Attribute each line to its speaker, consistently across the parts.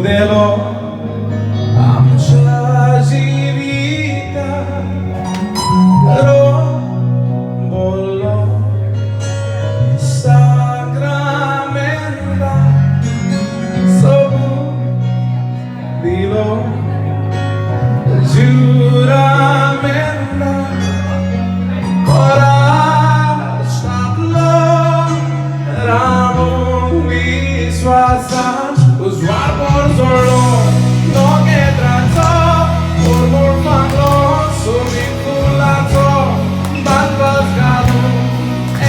Speaker 1: crudelo आमच्या जिवितात बोललो sacramenta sobą diło juramenta usuar por solo no que trató por morfando su vinculato mal buscado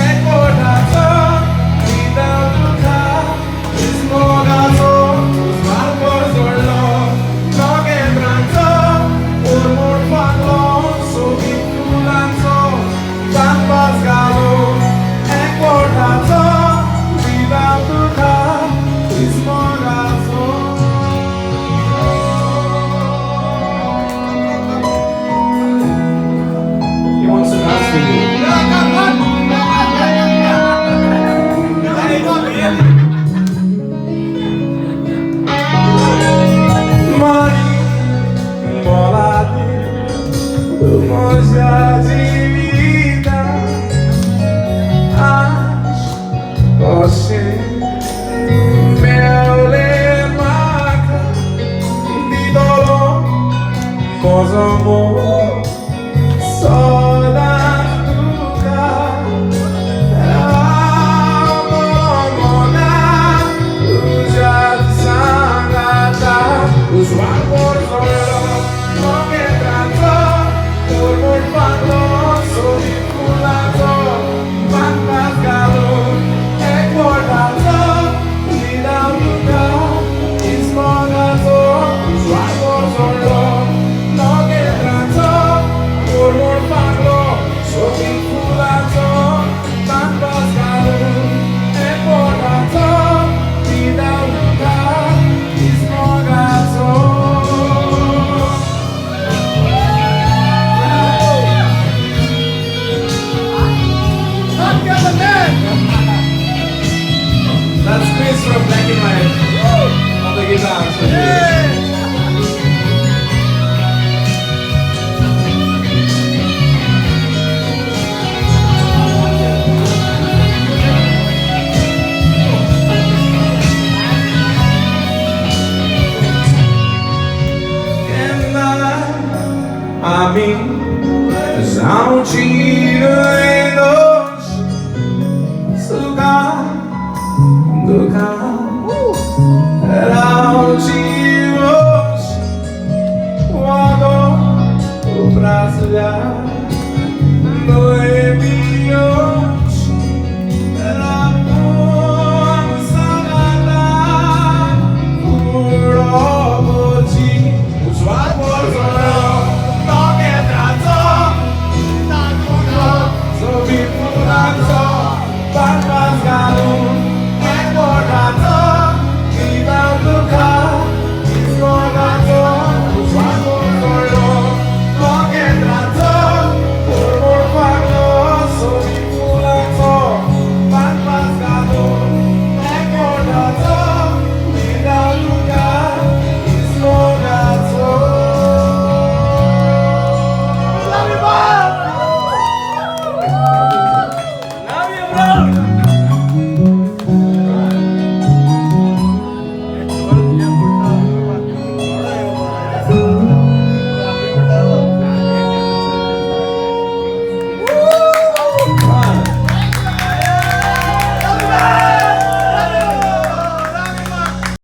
Speaker 1: ecordato vida duca esmogato usuar por solo no que trató por morfando su vinculato mal buscado ecordato vida duca He wants to dance with you. Mari, molade, moja de vida. Acho você. Cause amor só dá lugar Ramona Luja de sangata Usual por solo No que trató Por morfando Soy vinculado Van pascado Recordado Vida lugar Esmogado Usual por solo That's Chris from Black and White on the guitar. A mim, já um tiro